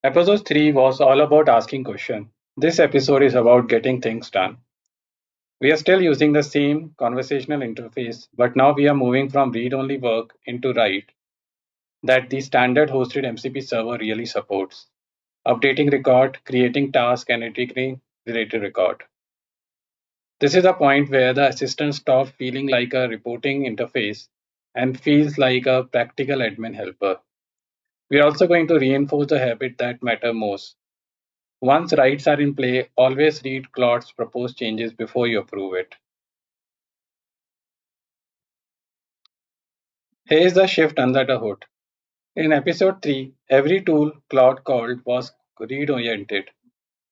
Episode 3 was all about asking questions. This episode is about getting things done. We are still using the same conversational interface, but now we are moving from read only work into write that the standard hosted MCP server really supports. Updating record, creating task, and integrating related record. This is a point where the assistant stops feeling like a reporting interface and feels like a practical admin helper. We are also going to reinforce the habit that matter most. Once rights are in play, always read Claude's proposed changes before you approve it. Here is the shift under the hood. In episode 3, every tool Claude called was read oriented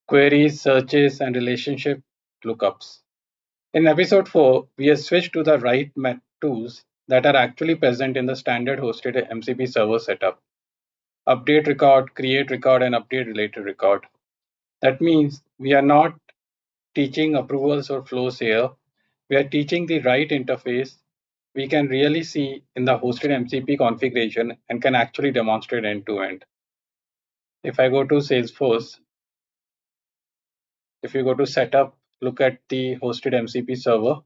queries, searches, and relationship lookups. In episode 4, we have switched to the tools that are actually present in the standard hosted MCP server setup. Update record, create record, and update related record. That means we are not teaching approvals or flows here. We are teaching the right interface we can really see in the hosted MCP configuration and can actually demonstrate end to end. If I go to Salesforce, if you go to setup, look at the hosted MCP server.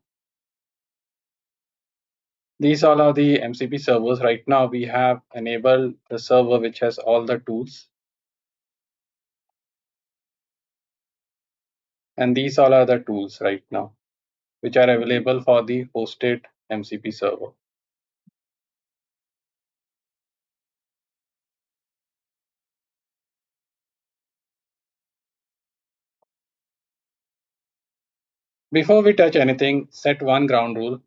These all are the MCP servers. Right now, we have enabled the server which has all the tools. And these all are the tools right now, which are available for the hosted MCP server. Before we touch anything, set one ground rule.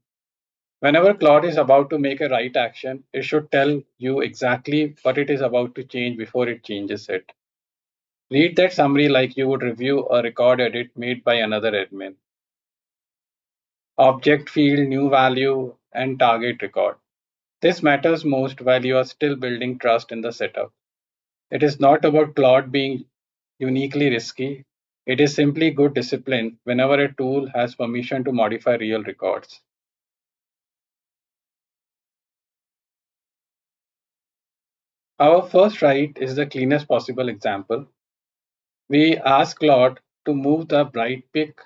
Whenever Claude is about to make a right action, it should tell you exactly what it is about to change before it changes it. Read that summary like you would review a record edit made by another admin. Object field, new value, and target record. This matters most while you are still building trust in the setup. It is not about Claude being uniquely risky. It is simply good discipline whenever a tool has permission to modify real records. Our first write is the cleanest possible example. We ask Claude to move the bright pick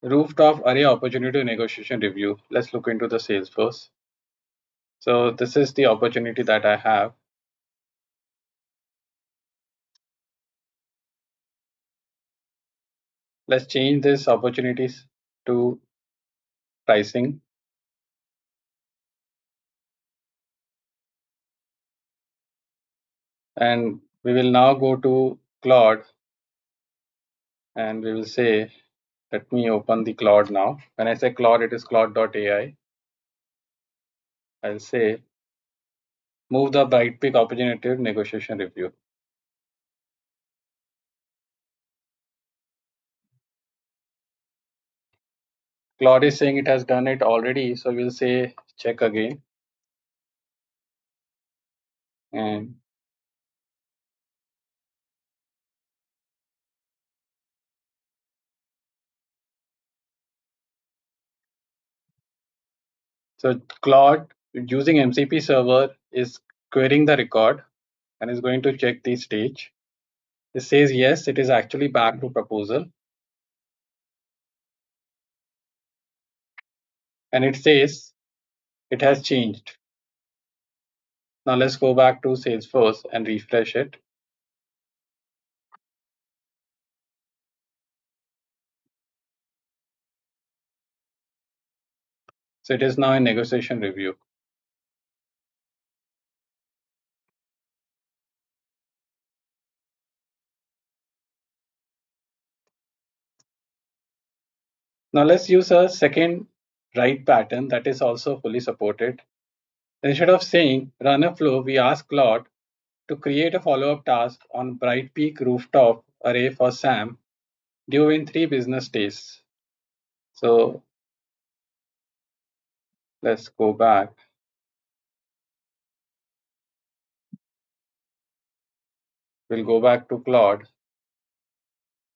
rooftop array opportunity negotiation review. Let's look into the Salesforce. So this is the opportunity that I have. Let's change this opportunities to pricing. And we will now go to Claude and we will say, let me open the Claude now. When I say Claude, it is Claude.ai. I'll say, move the bright pick opportunity negotiation review. Claude is saying it has done it already. So we'll say, check again. And so Claude using MCP server is querying the record and is going to check the stage. It says yes, it is actually back to proposal. And it says it has changed. Now let's go back to Salesforce and refresh it. So it is now in negotiation review. Now let's use a second write pattern that is also fully supported. Instead of saying run a flow, we ask Claude to create a follow-up task on Bright Peak rooftop array for Sam due in 3 business days. So let's go back. We'll go back to Claude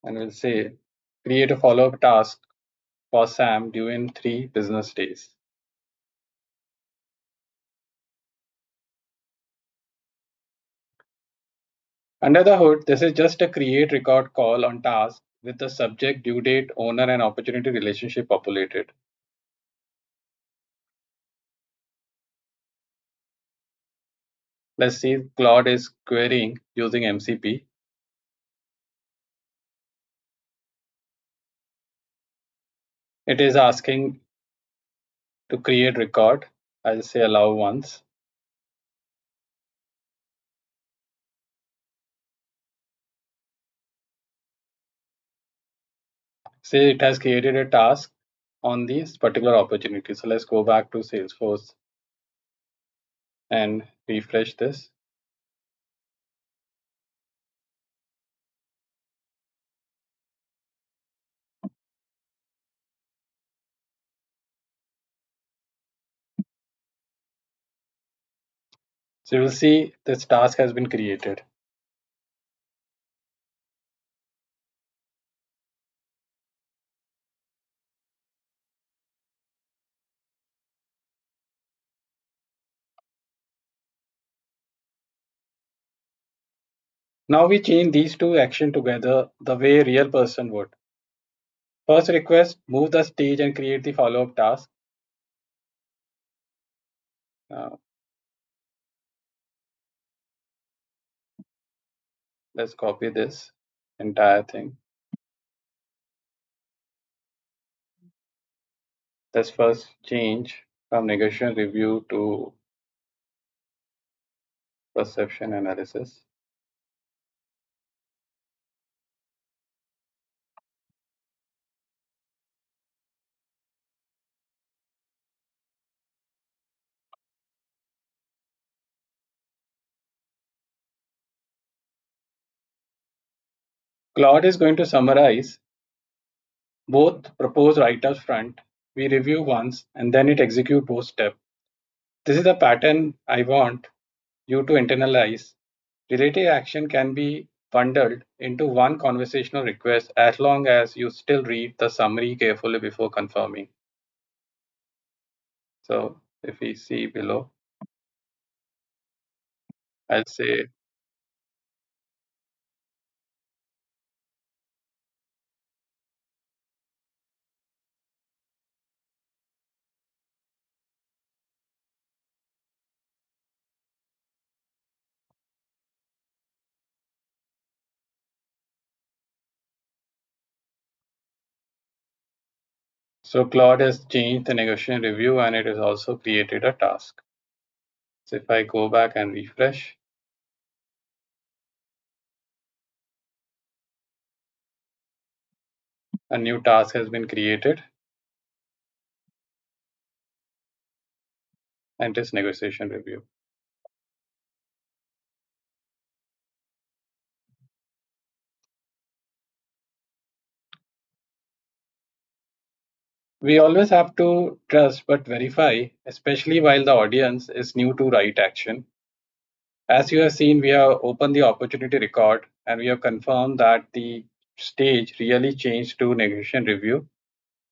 and we'll say create a follow-up task for Sam due in 3 business days. Under the hood, this is just a create record call on task with the subject, due date, owner, and opportunity relationship populated. Let's see, Claude is querying using MCP. It is asking to create record. I'll say allow once. Say it has created a task on this particular opportunity. So let's go back to Salesforce and refresh this. So you will see this task has been created. Now we chain these two actions together the way a real person would. First request, move the stage and create the follow-up task. Uh, let's copy this entire thing. Let's first change from negation review to perception analysis. Claude is going to summarize both proposed write-ups front. We review once and then it execute both steps. This is the pattern I want you to internalize. Related action can be bundled into one conversational request as long as you still read the summary carefully before confirming. So if we see below, I'll say, so Claude has changed the negotiation review and it has also created a task. So if I go back and refresh, a new task has been created and this negotiation review. We always have to trust but verify, especially while the audience is new to right action. As you have seen, we have opened the opportunity record and we have confirmed that the stage really changed to negotiation review.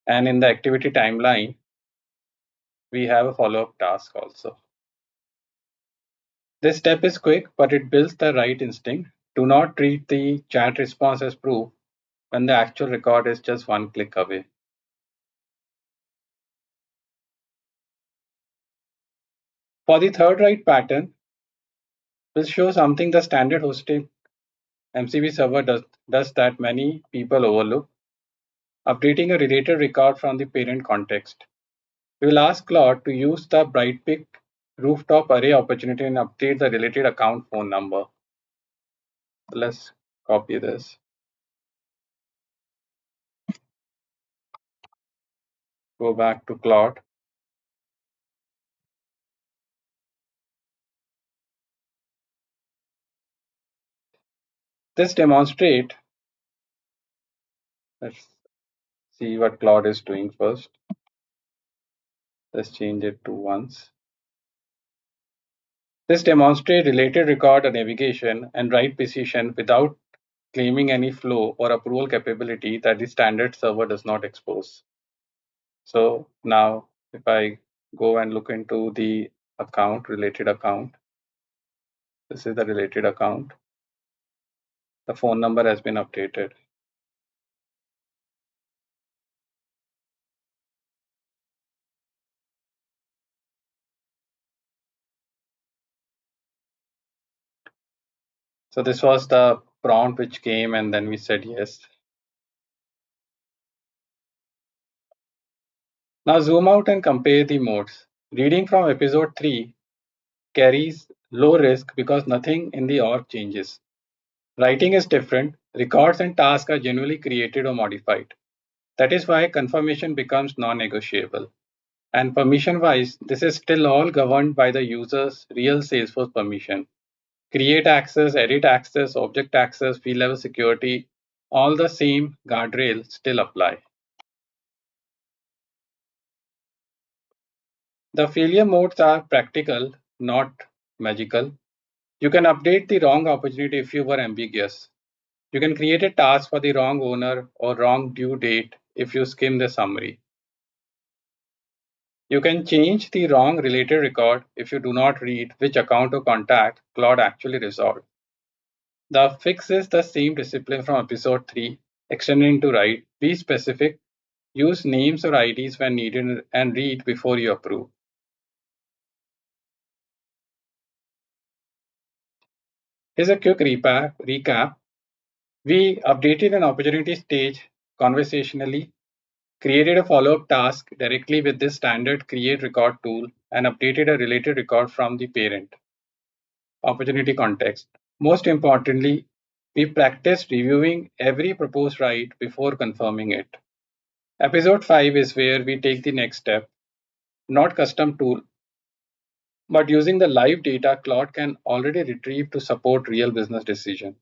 And in the activity timeline, we have a follow-up task also. This step is quick, but it builds the right instinct. Do not treat the chat response as proof when the actual record is just one click away. For the third write pattern, we'll show something the standard hosting MCP server does that many people overlook, updating a related record from the parent context. We will ask Claude to use the Brightpick rooftop array opportunity and update the related account phone number. So let's copy this. Go back to Claude. This demonstrate. Let's see what Claude is doing first. Let's change it to once. This demonstrate related record navigation and write precision without claiming any flow or approval capability that the standard server does not expose. So now if I go and look into the account, related account, this is the related account. The phone number has been updated. So this was the prompt which came, and then we said yes. Now zoom out and compare the modes. Reading from episode 3 carries low risk because nothing in the org changes. Writing is different. Records and tasks are generally created or modified. That is why confirmation becomes non-negotiable. And permission-wise, this is still all governed by the user's real Salesforce permission. Create access, edit access, object access, field level security, all the same guardrails still apply. The failure modes are practical, not magical. You can update the wrong opportunity if you were ambiguous. You can create a task for the wrong owner or wrong due date if you skim the summary. You can change the wrong related record if you do not read which account or contact Claude actually resolved. The fix is the same discipline from episode 3, extending to write. Be specific, use names or IDs when needed, and read before you approve. Here's a quick recap. We updated an opportunity stage conversationally, created a follow-up task directly with this standard create record tool, and updated a related record from the parent opportunity context. Most importantly, we practiced reviewing every proposed write before confirming it. Episode 5 is where we take the next step, not custom tool, but using the live data Claude can already retrieve to support real business decision.